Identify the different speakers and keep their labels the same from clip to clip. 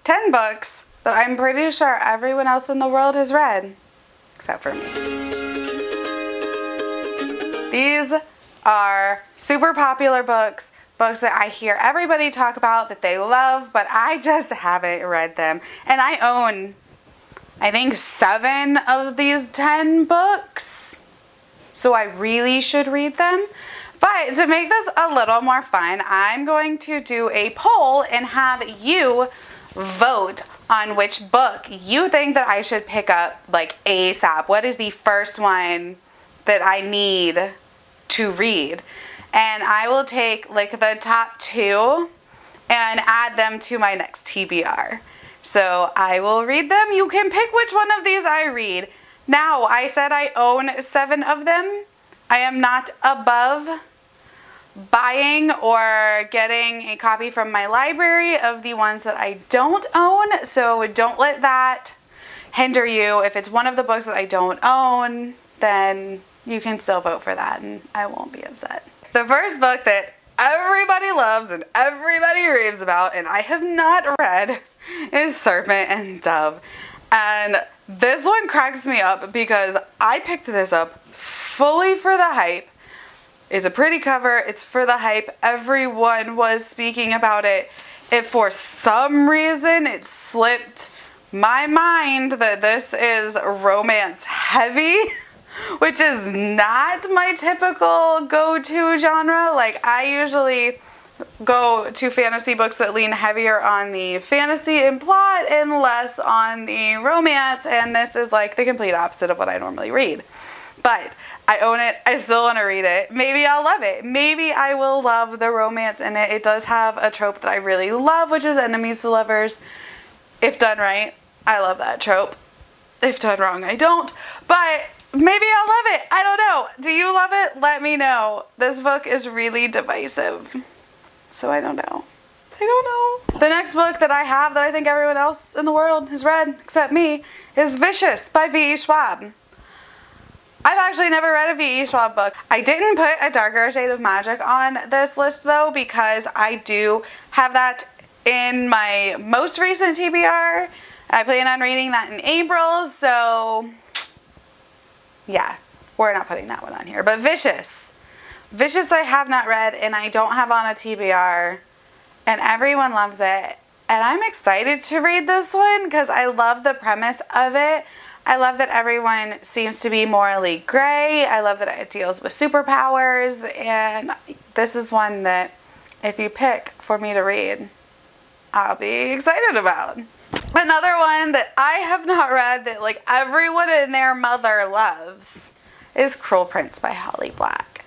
Speaker 1: 10 books that I'm pretty sure everyone else in the world has read, except for me. These are super popular books that I hear everybody talk about that they love, but I just haven't read them. And I own, I think, 7 of these 10 books, so I really should read them. But to make this a little more fun, I'm going to do a poll and have you vote on which book you think that I should pick up like ASAP. What is the first one that I need to read? And I will take like the top 2 and add them to my next TBR. So I will read them. You can pick which one of these I read. Now, I said I own 7 of them. I am not above buying or getting a copy from my library of the ones that I don't own. So don't let that hinder you. If it's one of the books that I don't own, then you can still vote for that and I won't be upset. The first book that everybody loves and everybody raves about and I have not read is Serpent and Dove. And this one cracks me up because I picked this up fully for the hype. It's a pretty cover. It's for the hype. Everyone was speaking about it. If for some reason it slipped my mind that this is romance heavy, which is not my typical go-to genre. Like, I usually go to fantasy books that lean heavier on the fantasy and plot and less on the romance, and this is like the complete opposite of what I normally read. But I own it. I still want to read it. Maybe I'll love it. Maybe I will love the romance in it. It does have a trope that I really love, which is enemies to lovers. If done right, I love that trope. If done wrong, I don't. But maybe I'll love it. I don't know. Do you love it? Let me know. This book is really divisive. So I don't know. I don't know. The next book that I have that I think everyone else in the world has read, except me, is Vicious by V.E. Schwab. I've actually never read a V.E. Schwab book. I didn't put A Darker Shade of Magic on this list though because I do have that in my most recent TBR. I plan on reading that in April, so yeah, we're not putting that one on here. But Vicious I have not read and I don't have on a TBR and everyone loves it. And I'm excited to read this one because I love the premise of it. I love that everyone seems to be morally gray. I love that it deals with superpowers. And this is one that if you pick for me to read, I'll be excited about. Another one that I have not read that like everyone and their mother loves is Cruel Prince by Holly Black.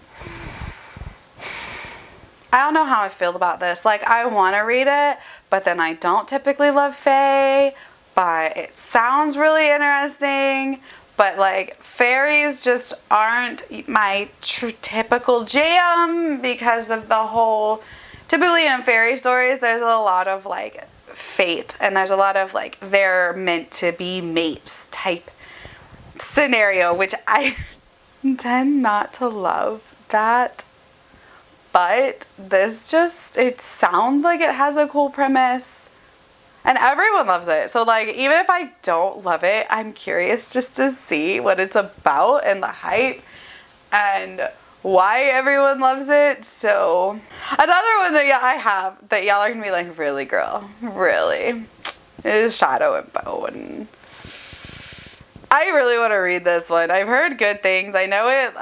Speaker 1: I don't know how I feel about this. Like, I want to read it, but then I don't typically love fae, but it sounds really interesting. But like, fairies just aren't my typical jam because of the whole, typically in fairy stories, there's a lot of like fate and there's a lot of like they're meant to be mates type scenario, which I tend not to love that. But this just, it sounds like it has a cool premise and everyone loves it. So like, even if I don't love it, I'm curious just to see what it's about and the hype and why everyone loves it. So another one that I have that y'all are gonna be like, really girl, really, is Shadow and Bone. I really want to read this one. I've heard good things. I know it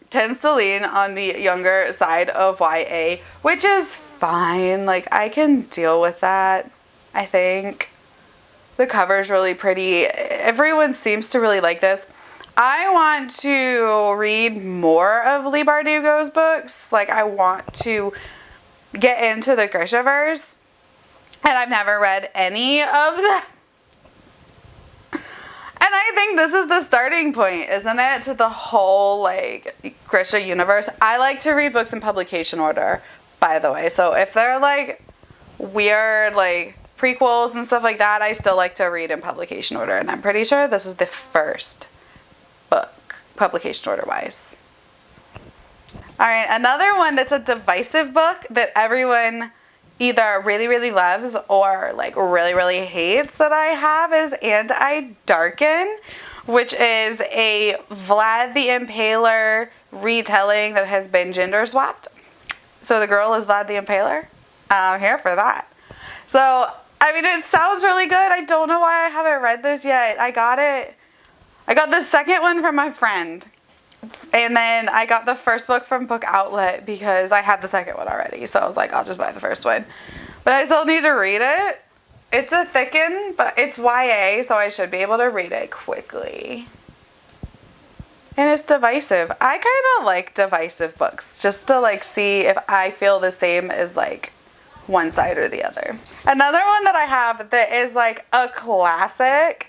Speaker 1: tends to lean on the younger side of YA, which is fine. Like, I can deal with that, I think. The cover's really pretty. Everyone seems to really like this. I want to read more of Leigh Bardugo's books. Like, I want to get into the Grishaverse. And I've never read any of them. And I think this is the starting point, isn't it, to the whole, like, Grisha universe. I like to read books in publication order, by the way. So if they're, like, weird, like, prequels and stuff like that, I still like to read in publication order. And I'm pretty sure this is the first book, publication order-wise. All right, another one that's a divisive book that everyone either really, really loves or like really, really hates that I have is I Darken, which is a Vlad the Impaler retelling that has been gender swapped. So the girl is Vlad the Impaler. I'm here for that. So, I mean, it sounds really good. I don't know why I haven't read this yet. I got the second one from my friend. And then I got the first book from Book Outlet because I had the second one already. So I was like, I'll just buy the first one. But I still need to read it. It's a thicken, but it's YA, so I should be able to read it quickly. And it's divisive. I kind of like divisive books just to like see if I feel the same as like one side or the other. Another one that I have that is like a classic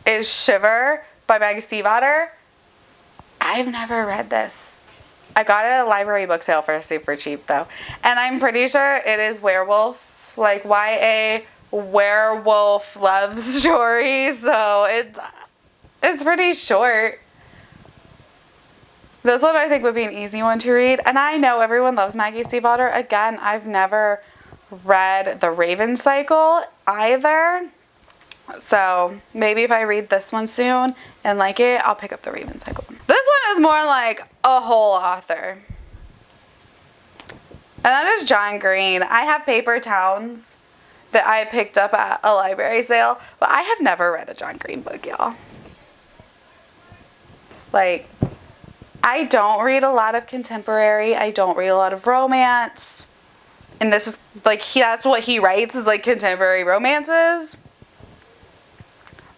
Speaker 1: is Shiver by Maggie Stiefvater. I've never read this. I got it at a library book sale for super cheap though. And I'm pretty sure it is werewolf, like YA werewolf love story. So it's pretty short. This one I think would be an easy one to read. And I know everyone loves Maggie Stiefvater. Again, I've never read The Raven Cycle either. So maybe if I read this one soon and like it, I'll pick up The Raven Cycle. This one is more like a whole author. And that is John Green. I have Paper Towns that I picked up at a library sale, but I have never read a John Green book, y'all. Like, I don't read a lot of contemporary. I don't read a lot of romance. And this is like, that's what he writes is like contemporary romances.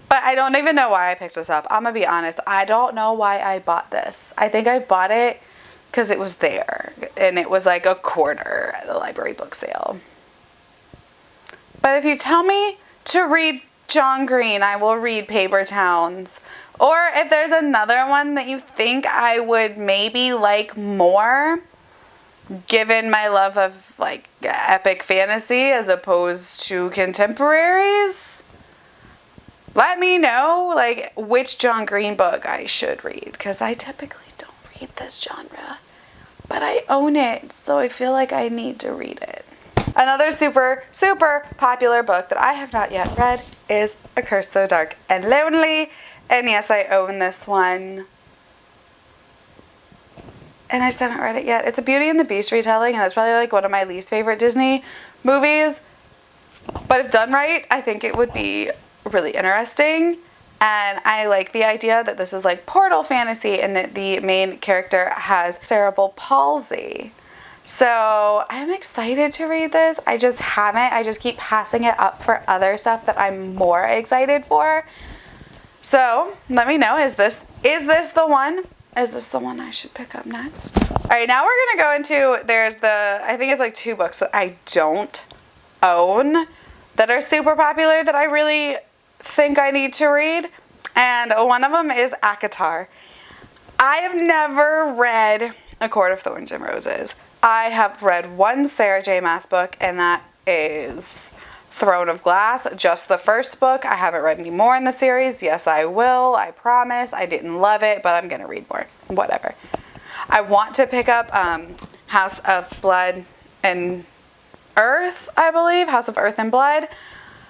Speaker 1: But I don't even know why I picked this up. I'm going to be honest. I don't know why I bought this. I think I bought it because it was there. And it was like a quarter at the library book sale. But if you tell me to read John Green, I will read Paper Towns. Or if there's another one that you think I would maybe like more, given my love of like epic fantasy as opposed to contemporaries, let me know like which John Green book I should read, because I typically don't read this genre, but I own it, so I feel like I need to read it. Another super, super popular book that I have not yet read is A Curse So Dark and Lonely. And yes, I own this one. And I just haven't read it yet. It's a Beauty and the Beast retelling, and it's probably like one of my least favorite Disney movies. But if done right, I think it would be really interesting. And I like the idea that this is like portal fantasy and that the main character has cerebral palsy. So I'm excited to read this. I just haven't. I just keep passing it up for other stuff that I'm more excited for. So let me know, is this the one? Is this the one I should pick up next? All right, now we're gonna go into, I think it's like 2 books that I don't own that are super popular that I really think I need to read. And one of them is ACOTAR. I have never read A Court of Thorns and Roses. I have read one Sarah J. Maas book, and that is Throne of Glass, just the first book. I haven't read any more in the series. Yes, I will. I promise. I didn't love it, but I'm going to read more. Whatever. I want to pick up House of Blood and Earth, I believe. House of Earth and Blood.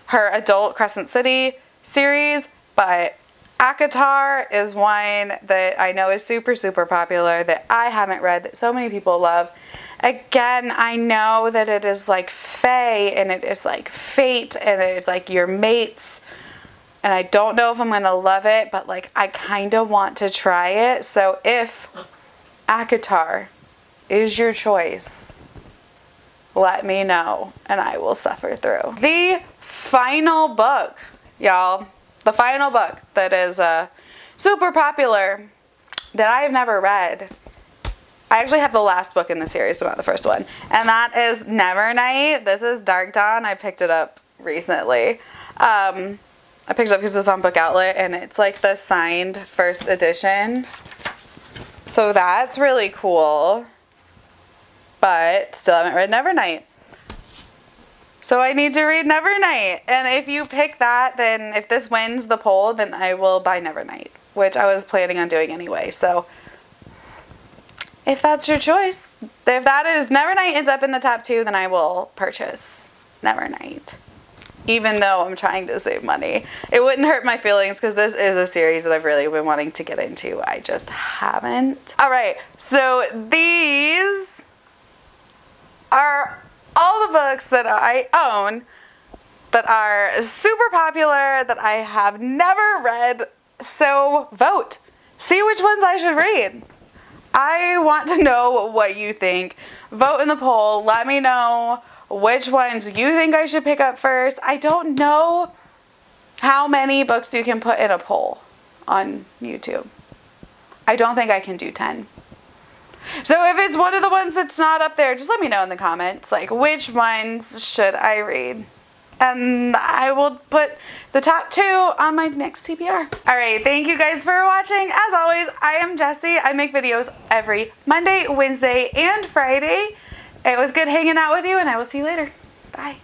Speaker 1: Her adult Crescent City series. But ACOTAR is one that I know is super, super popular that I haven't read, that so many people love. Again, I know that it is like fae and it is like fate and it's like your mates. And I don't know if I'm going to love it, but like I kind of want to try it. So if ACOTAR is your choice, let me know and I will suffer through. The final book, y'all. The final book that is super popular that I have never read. I actually have the last book in the series, but not the first one. And that is Nevernight. This is Dark Dawn. I picked it up recently. I picked it up because it was on Book Outlet, and it's like the signed first edition. So that's really cool. But still haven't read Nevernight. So I need to read Nevernight. And if you pick that, then if this wins the poll, then I will buy Nevernight, which I was planning on doing anyway. So if that's your choice. If that is, Nevernight ends up in the top 2, then I will purchase Nevernight. Even though I'm trying to save money. It wouldn't hurt my feelings because this is a series that I've really been wanting to get into. I just haven't. Alright, so these are all the books that I own that are super popular that I have never read. So vote. See which ones I should read. I want to know what you think. Vote in the poll. Let me know which ones you think I should pick up first. I don't know how many books you can put in a poll on YouTube. I don't think I can do 10. So if it's one of the ones that's not up there, just let me know in the comments, like, which ones should I read? And I will put the top 2 on my next TBR. Alright, thank you guys for watching. As always, I am Jessie. I make videos every Monday, Wednesday, and Friday. It was good hanging out with you, and I will see you later. Bye.